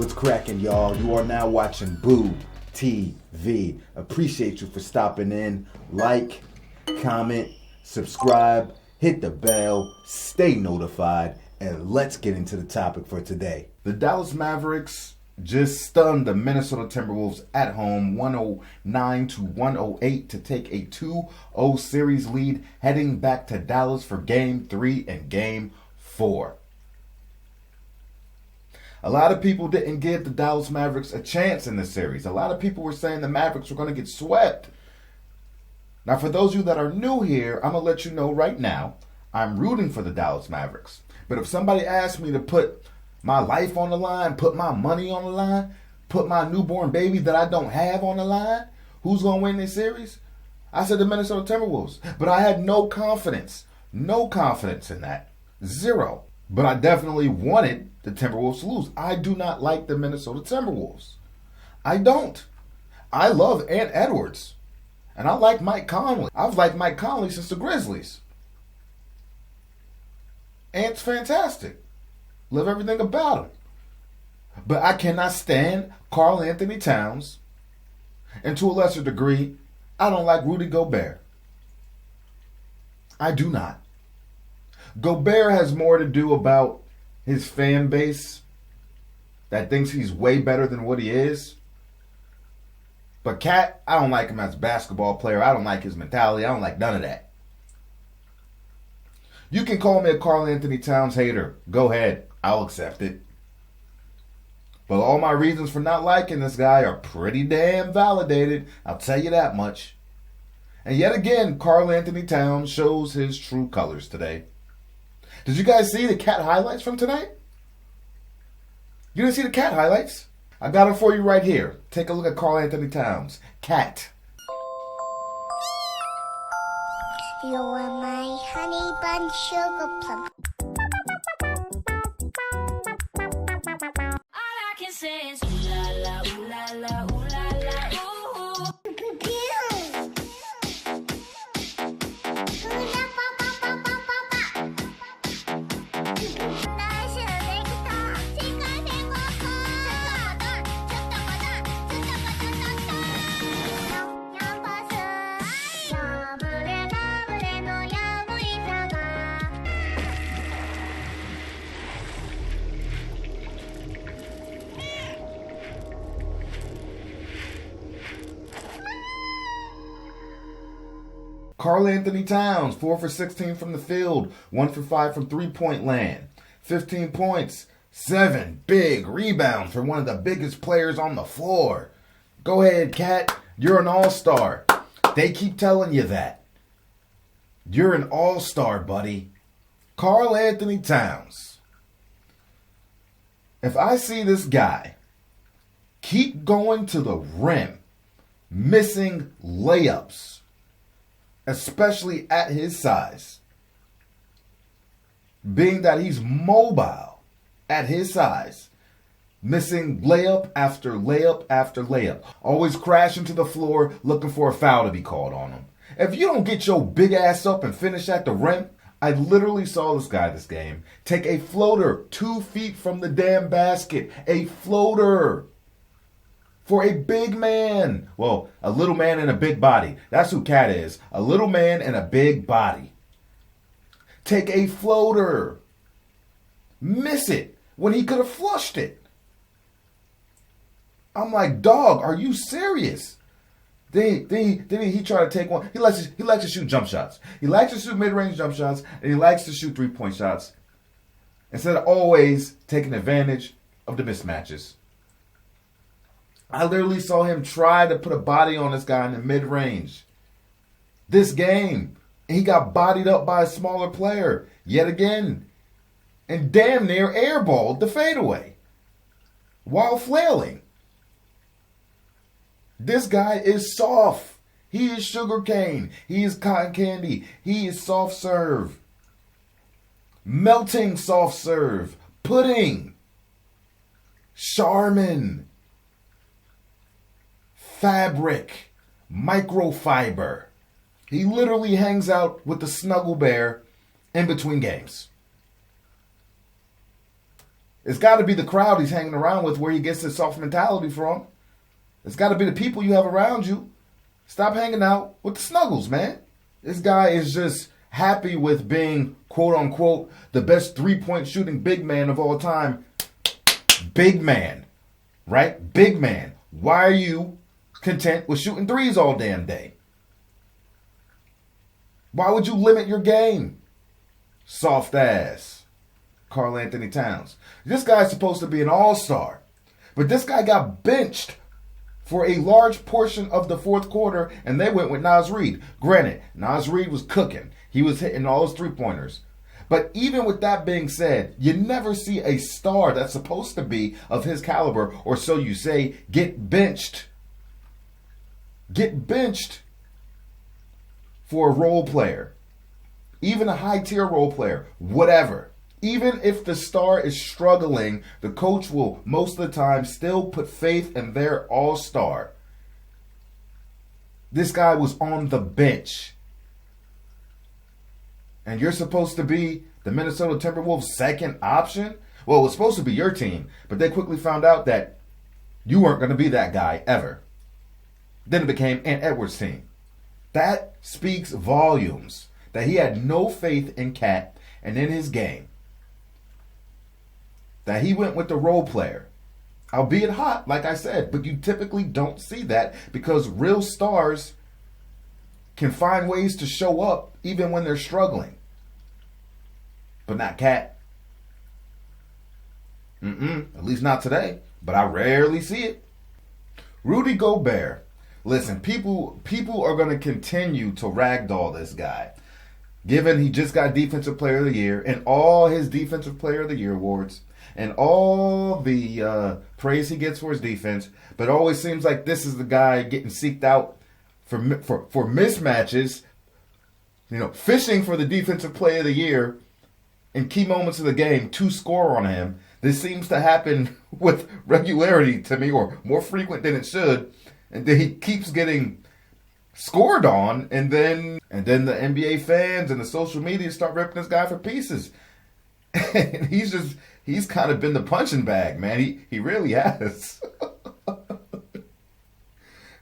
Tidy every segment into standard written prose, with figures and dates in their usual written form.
What's cracking, y'all? You are now watching Boo TV. Appreciate you for stopping in. Like, comment, subscribe, hit the bell, stay notified, and let's get into the topic for today. The Dallas Mavericks just stunned the Minnesota Timberwolves at home 109-108 to take a 2-0 series lead, heading back to Dallas for Game 3 and Game 4. A lot of people didn't give the Dallas Mavericks a chance in this series. A lot of people were saying the Mavericks were going to get swept. Now, for those of you that are new here, I'm going to let you know right now, I'm rooting for the Dallas Mavericks. But if somebody asked me to put my life on the line, put my money on the line, put my newborn baby that I don't have on the line, who's going to win this series? I said the Minnesota Timberwolves. But I had no confidence in that. Zero. But I definitely wanted the Timberwolves to lose. I do not like the Minnesota Timberwolves. I don't. I love Ant Edwards. And I like Mike Conley. I've liked Mike Conley since the Grizzlies. Ant's fantastic. Love everything about him. But I cannot stand Karl Anthony Towns. And to a lesser degree, I don't like Rudy Gobert. I do not. Gobert has more to do about his fan base that thinks he's way better than what he is. But Cat, I don't like him as a basketball player. I don't like his mentality. I don't like none of that. You can call me a Karl Anthony Towns hater. Go ahead. I'll accept it. But all my reasons for not liking this guy are pretty damn validated. I'll tell you that much. And yet again, Karl Anthony Towns shows his true colors today. Did you guys see the Cat highlights from tonight? You didn't see the Cat highlights? I got it for you right here. Take a look at Karl Anthony Towns. Cat. You are my honey bun sugar plum. All I can say is ooh la la, ooh la la, ooh la la, ooh. Karl Anthony Towns, 4 for 16 from the field, 1 for 5 from three-point land, 15 points, 7 big rebounds for one of the biggest players on the floor. Go ahead, Cat. You're an all-star. They keep telling you that. You're an all-star, buddy. Karl Anthony Towns. If I see this guy keep going to the rim, missing layups, especially at his size, being that he's mobile at his size, missing layup after layup after layup, always crashing to the floor looking for a foul to be called on him. If you don't get your big ass up and finish at the rim, I literally saw this guy this game take a floater 2 feet from the damn basket, a floater. For a big man. Well, a little man and a big body. That's who Cat is. A little man and a big body. Take a floater. Miss it when he could have flushed it. I'm like, dog, are you serious? Then he tried to take one. He likes to shoot jump shots. He likes to shoot mid-range jump shots, and he likes to shoot three-point shots instead of always taking advantage of the mismatches. I literally saw him try to put a body on this guy in the mid-range. This game, he got bodied up by a smaller player yet again and damn near airballed the fadeaway while flailing. This guy is soft. He is sugarcane. He is cotton candy. He is soft serve. Melting soft serve. Pudding. Charmin. Fabric, microfiber. He literally hangs out with the snuggle bear in between games. It's got to be the crowd he's hanging around with where he gets his soft mentality from. It's got to be the people you have around you. Stop hanging out with the snuggles, man. This guy is just happy with being, quote unquote, the best three-point shooting big man of all time. Big man, right? Big man. Why are you content with shooting threes all damn day? Why would you limit your game? Soft ass. Karl Anthony Towns. This guy's supposed to be an all-star. But this guy got benched for a large portion of the fourth quarter, and they went with Naz Reid. Granted, Naz Reid was cooking. He was hitting all his three-pointers. But even with that being said, you never see a star that's supposed to be of his caliber, or so you say, get benched. Get benched for a role player. Even a high-tier role player. Whatever. Even if the star is struggling, the coach will most of the time still put faith in their all-star. This guy was on the bench. And you're supposed to be the Minnesota Timberwolves' second option? Well, it was supposed to be your team, but they quickly found out that you weren't going to be that guy ever. Then it became Ant Edwards' team. That speaks volumes that he had no faith in Cat and in his game. That he went with the role player. Albeit hot, like I said, but you typically don't see that because real stars can find ways to show up even when they're struggling. But not Cat. At least not today. But I rarely see it. Rudy Gobert. Listen, people are going to continue to ragdoll this guy. Given he just got Defensive Player of the Year and all his Defensive Player of the Year awards and all the praise he gets for his defense, but it always seems like this is the guy getting seeked out for mismatches, fishing for the Defensive Player of the Year in key moments of the game to score on him. This seems to happen with regularity to me, or more frequent than it should, and then he keeps getting scored on, and then the NBA fans and the social media start ripping this guy for pieces. And he's kind of been the punching bag, man. He really has.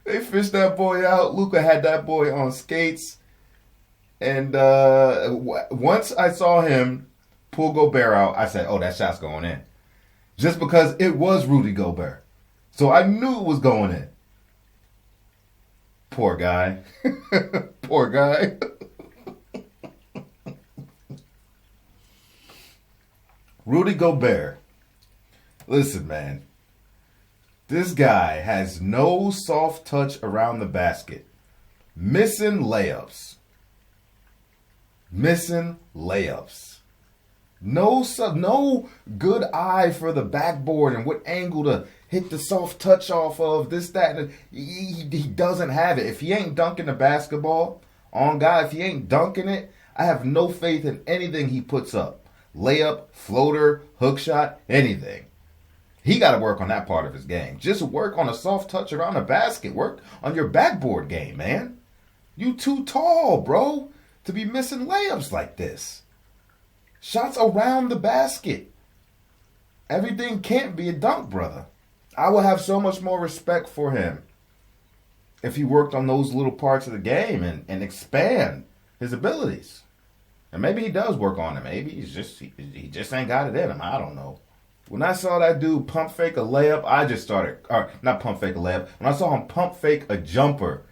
They fished that boy out. Luka had that boy on skates. And once I saw him pull Gobert out, I said, oh, that shot's going in. Just because it was Rudy Gobert. So I knew it was going in. Poor guy. Poor guy. Rudy Gobert. Listen, man. This guy has no soft touch around the basket. Missing layups. No good eye for the backboard and what angle to hit the soft touch off of, this, that. And he doesn't have it. If he ain't dunking the basketball, on God, if he ain't dunking it, I have no faith in anything he puts up. Layup, floater, hook shot, anything. He got to work on that part of his game. Just work on a soft touch around the basket. Work on your backboard game, man. You too tall, bro, to be missing layups like this. Shots around the basket. Everything can't be a dunk, brother. I would have so much more respect for him if he worked on those little parts of the game and expand his abilities. And maybe he does work on it. Maybe he just ain't got it in him. I don't know. When I saw that dude pump fake a layup, I just started, or not pump fake a layup. When I saw him pump fake a jumper,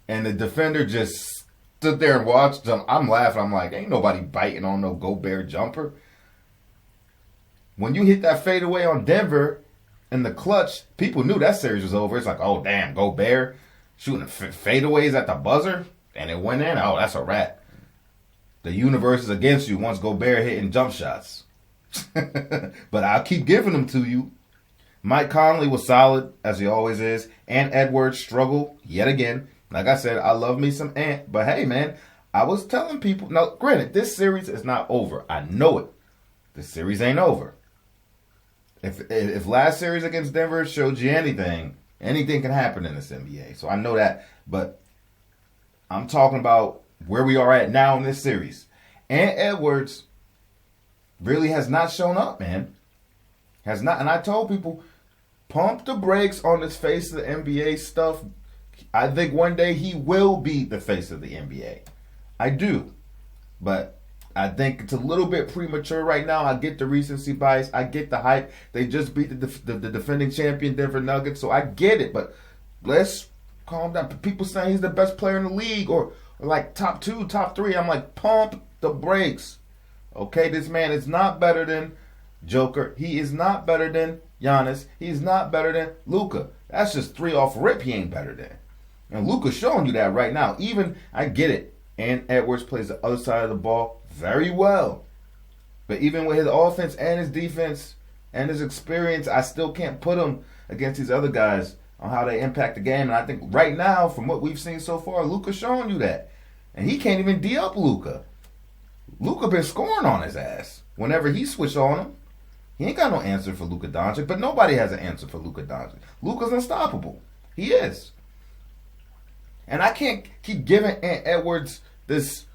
and the defender just stood there and watched him, I'm laughing. I'm like, ain't nobody biting on no Gobert jumper. When you hit that fadeaway on Denver in the clutch, people knew that series was over. It's like, oh damn, Gobert shooting fadeaways at the buzzer, and it went in. Oh, that's a wrap. The universe is against you once Gobert hitting jump shots. But I'll keep giving them to you. Mike Conley was solid, as he always is. Ant Edwards struggled yet again. Like I said, I love me some Ant. But hey, man, I was telling people. Now, granted, this series is not over. I know it. This series ain't over. If last series against Denver showed you anything can happen in this NBA. So I know that. But I'm talking about where we are at now in this series. Ant Edwards really has not shown up, man. Has not, and I told people, pump the brakes on this face of the NBA stuff. I think one day he will be the face of the NBA. I do. But I think it's a little bit premature right now. I get the recency bias. I get the hype. They just beat the defending champion Denver Nuggets, so I get it. But let's calm down. People saying he's the best player in the league or like top 2, top 3. I'm like, pump the brakes. Okay, this man is not better than Joker. He is not better than Giannis. He's not better than Luka. That's just 3 off rip he ain't better than. And Luka's showing you that right now. Even, I get it, and Edwards plays the other side of the ball very well. But even with his offense and his defense and his experience, I still can't put him against these other guys on how they impact the game. And I think right now, from what we've seen so far, Luka's showing you that. And he can't even D up Luka. Luka been scoring on his ass whenever he switch on him. He ain't got no answer for Luka Doncic, but nobody has an answer for Luka Doncic. Luka's unstoppable. He is. And I can't keep giving Edwards this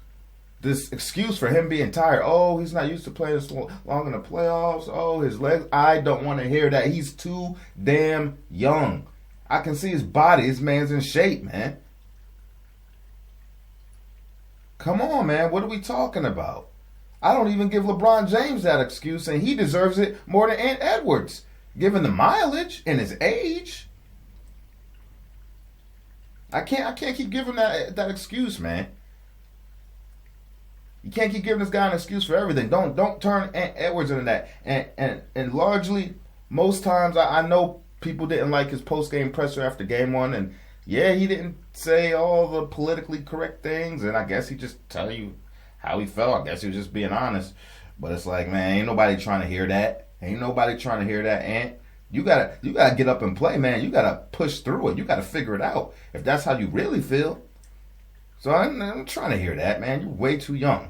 excuse for him being tired. Oh, he's not used to playing this long in the playoffs. Oh, his legs. I don't want to hear that. He's too damn young. I can see his body. This man's in shape, man. Come on, man. What are we talking about? I don't even give LeBron James that excuse, and he deserves it more than Edwards, given the mileage and his age. I can't keep giving that excuse, man. You can't keep giving this guy an excuse for everything. Don't turn Edwards into that. And largely, most times, I know people didn't like his post-game presser after game 1, and yeah, he didn't say all the politically correct things, and I guess he just tell you how he felt. I guess he was just being honest. But it's like, man, ain't nobody trying to hear that. Ain't nobody trying to hear that, Ant. You gotta get up and play, man. You gotta push through it. You gotta figure it out if that's how you really feel. So I'm trying to hear that, man. You're way too young,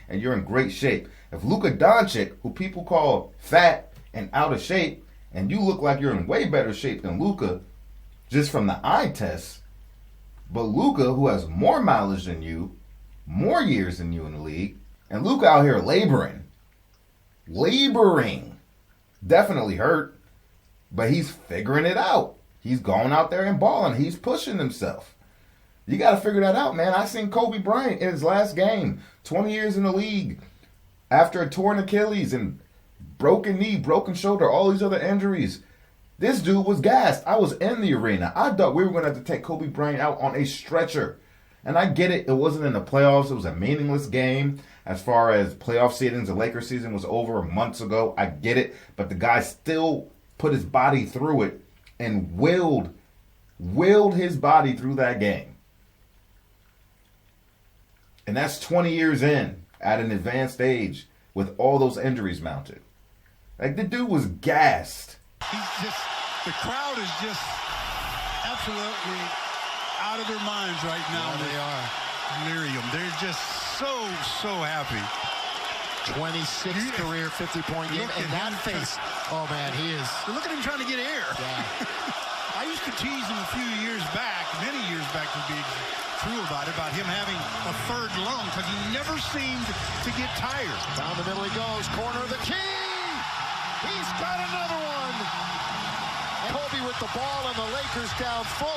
and you're in great shape. If Luka Doncic, who people call fat and out of shape, and you look like you're in way better shape than Luka, just from the eye test, but Luka, who has more mileage than you, more years than you in the league, and Luka out here laboring, definitely hurt, but he's figuring it out. He's going out there and balling. He's pushing himself. You got to figure that out, man. I seen Kobe Bryant in his last game, 20 years in the league, after a torn Achilles and broken knee, broken shoulder, all these other injuries. This dude was gassed. I was in the arena. I thought we were going to have to take Kobe Bryant out on a stretcher. And I get it. It wasn't in the playoffs. It was a meaningless game. As far as playoff seedings, the Lakers season was over months ago. I get it. But the guy still put his body through it and willed his body through that game. And that's 20 years in at an advanced age with all those injuries mounted. Like, the dude was gassed. The crowd is just absolutely out of their minds right now. Yeah, they are. Delirium. They're just so happy. 26th career 50-point game, and that face. Oh, man, he is. Look at him trying to get air. Yeah. I used to tease him a few years back, many years back to be true about him having a third lung because he never seemed to get tired. Down the middle he goes. Corner of the key. He's got another one. And Kobe with the ball, and the Lakers down 4.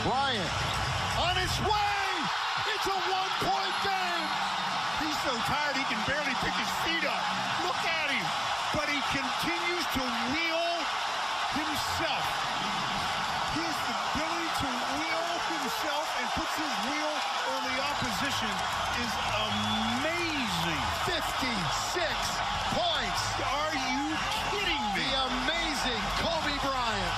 Bryant on his way. It's a one-point game. He's so tired he can barely pick his feet up. Look at him. But he continues to wheel himself. His ability to wheel himself and puts his wheel on the opposition is amazing. 56 points. Are you kidding me? The amazing Kobe Bryant.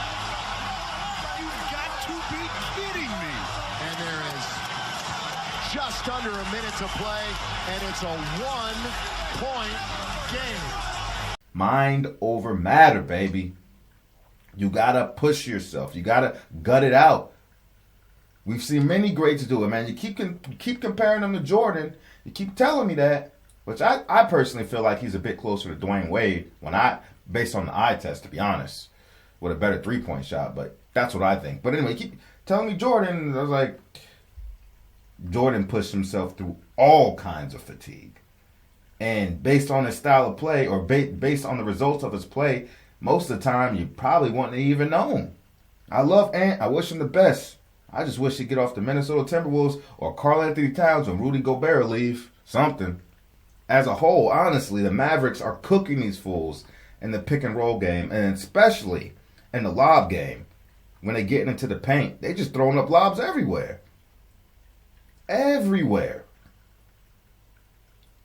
You've got to be kidding me. And there is just under a minute to play, and it's a one-point game. Mind over matter, baby. You gotta push yourself. You gotta gut it out. We've seen many greats do it, man. You keep comparing them to Jordan. You keep telling me that, which I personally feel like he's a bit closer to Dwayne Wade based on the eye test, to be honest, with a better three-point shot. But that's what I think. But anyway, you keep telling me Jordan. I was like, Jordan pushed himself through all kinds of fatigue. And based on his style of play, or based on the results of his play, most of the time you probably wouldn't even know him. I love Ant. I wish him the best. I just wish he'd get off the Minnesota Timberwolves or Karl Towns when Rudy Gobert leave. Something. As a whole, honestly, the Mavericks are cooking these fools in the pick and roll game, and especially in the lob game. When they get into the paint, they just throwing up lobs everywhere. Everywhere.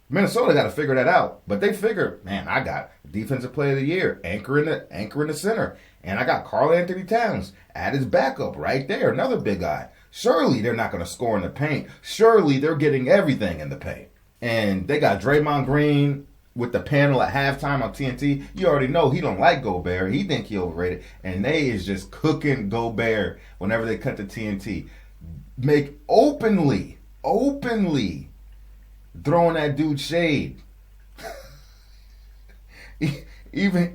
Minnesota got to figure that out. But they figure, man, I got Defensive Player of the Year, anchor in the center. And I got Karl Towns at his backup right there, another big guy. Surely they're not going to score in the paint. Surely they're getting everything in the paint. And they got Draymond Green with the panel at halftime on TNT. You already know he don't like Gobert. He think he overrated. And they is just cooking Gobert whenever they cut the TNT. Make openly throwing that dude shade. Even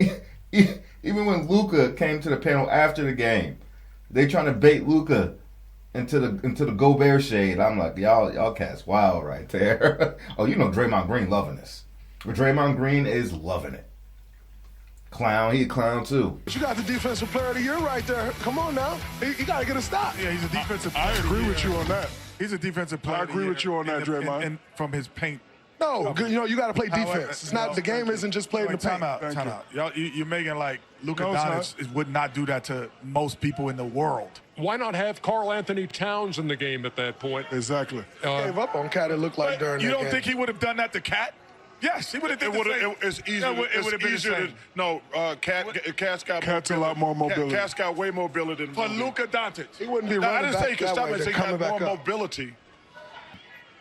when Luka came to the panel after the game, they trying to bait Luka into the Gobert shade. I'm like, y'all cats wild right there. Oh, you know Draymond Green loving this. Draymond Green is loving it. Clown, he a clown too. You got the defensive player of the year right there. Come on now. You got to get a stop. Yeah, he's a defensive player. I agree with you on that. He's a defensive player. I agree with you on that, Draymond. And from his paint. No, you got to play defense. It's not the game isn't just playing the paint. Time out. You're making like Luka Doncic would not do that to most people in the world. Why not have Karl Towns in the game at that point? Exactly. Gave up on Cat, it looked like during that game. You don't think he would have done that to Cat? Yes, he would have done the same. It's easier. It would have been easier. Cat's a lot more mobility. Cat's got way more mobility than For Luka Doncic. He wouldn't be running back that way. I didn't say he could stop it. He got more mobility.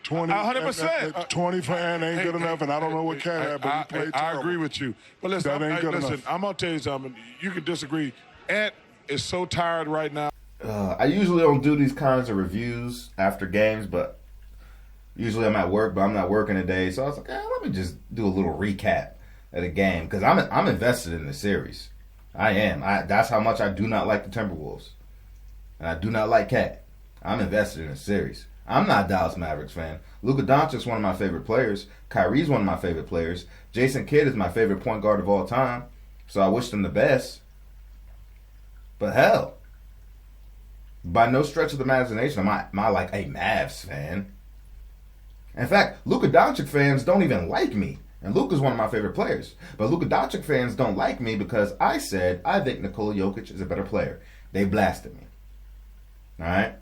100%. 20 for Ant ain't good enough, and I don't know what Cat had, but he played terrible. I agree with you. But listen, that ain't good enough. I'm going to tell you something. You can disagree. Ant is so tired right now. I usually don't do these kinds of reviews after games, but usually I'm at work, but I'm not working today. So I was like, let me just do a little recap of the game, because I'm invested in the series. I am. That's how much I do not like the Timberwolves. And I do not like Cat. I'm invested in the series. I'm not a Dallas Mavericks fan. Luka Doncic is one of my favorite players. Kyrie's one of my favorite players. Jason Kidd is my favorite point guard of all time. So I wish them the best. But hell, by no stretch of the imagination am I like a Mavs fan. In fact, Luka Doncic fans don't even like me. And Luka's one of my favorite players. But Luka Doncic fans don't like me because I said I think Nikola Jokic is a better player. They blasted me. Alright?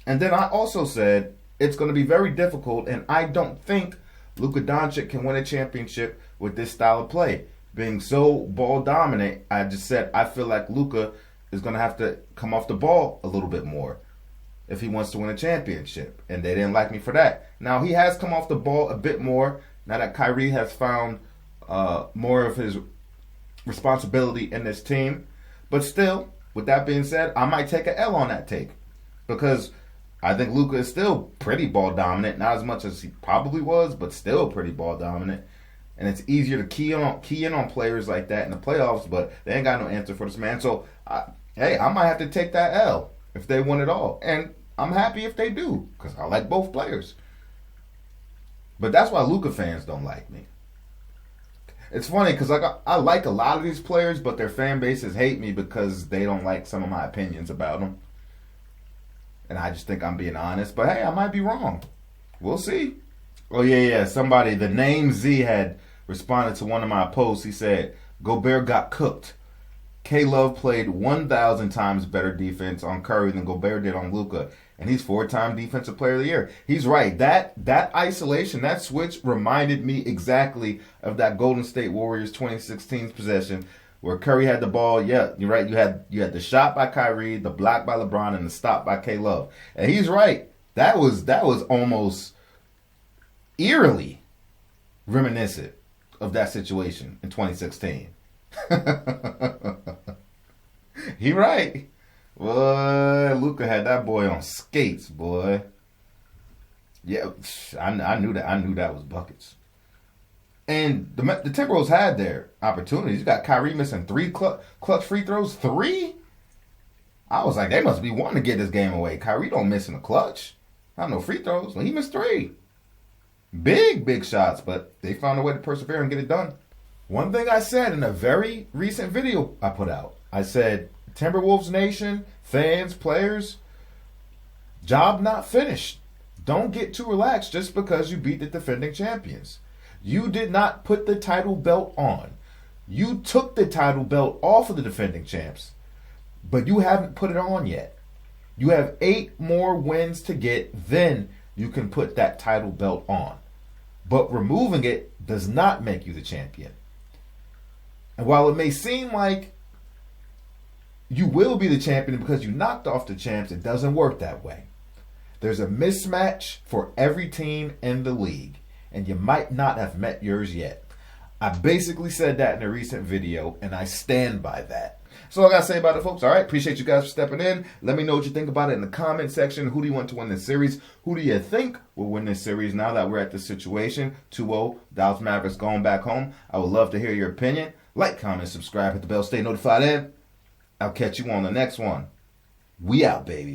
And then I also said it's going to be very difficult, and I don't think Luka Doncic can win a championship with this style of play. Being so ball dominant, I just said I feel like Luka is going to have to come off the ball a little bit more if he wants to win a championship. And they didn't like me for that. Now, he has come off the ball a bit more now that Kyrie has found more of his responsibility in this team. But still, with that being said, I might take an L on that take. Because I think Luka is still pretty ball dominant. Not as much as he probably was, but still pretty ball dominant. And it's easier to key in on players like that in the playoffs, but they ain't got no answer for this man. So, I might have to take that L if they win it all. And I'm happy if they do, because I like both players. But that's why Luka fans don't like me. It's funny, because I like a lot of these players, but their fan bases hate me because they don't like some of my opinions about them. And I just think I'm being honest. But hey, I might be wrong. We'll see. Oh, yeah. Somebody, the name Z had responded to one of my posts. He said, Gobert got cooked. K-Love played 1,000 times better defense on Curry than Gobert did on Luka. And he's 4-time Defensive Player of the Year. He's right. That isolation, that switch reminded me exactly of that Golden State Warriors 2016 possession where Curry had the ball. Yeah, you're right. You had the shot by Kyrie, the block by LeBron, and the stop by K-Love. And he's right. That was almost eerily reminiscent of that situation in 2016. He right. Boy, Luka had that boy on skates, boy. Yeah, I knew that. I knew that was buckets. And the Timberwolves had their opportunities. You got Kyrie missing 3 clutch free throws. 3? I was like, they must be wanting to get this game away. Kyrie don't miss in the clutch. I don't know free throws. Well, he missed 3. Big shots, but they found a way to persevere and get it done. One thing I said in a very recent video I put out, I said, Timberwolves Nation, fans, players, job not finished. Don't get too relaxed just because you beat the defending champions. You did not put the title belt on. You took the title belt off of the defending champs, but you haven't put it on yet. You have 8 more wins to get, then you can put that title belt on. But removing it does not make you the champion. And while it may seem like you will be the champion because you knocked off the champs, it doesn't work that way. There's a mismatch for every team in the league, and you might not have met yours yet. I basically said that in a recent video, and I stand by that. That's all I got to say about it, folks. All right, appreciate you guys for stepping in. Let me know what you think about it in the comment section. Who do you want to win this series? Who do you think will win this series now that we're at this situation? 2-0, Dallas Mavericks going back home. I would love to hear your opinion. Like, comment, subscribe, hit the bell, stay notified, and I'll catch you on the next one. We out, baby.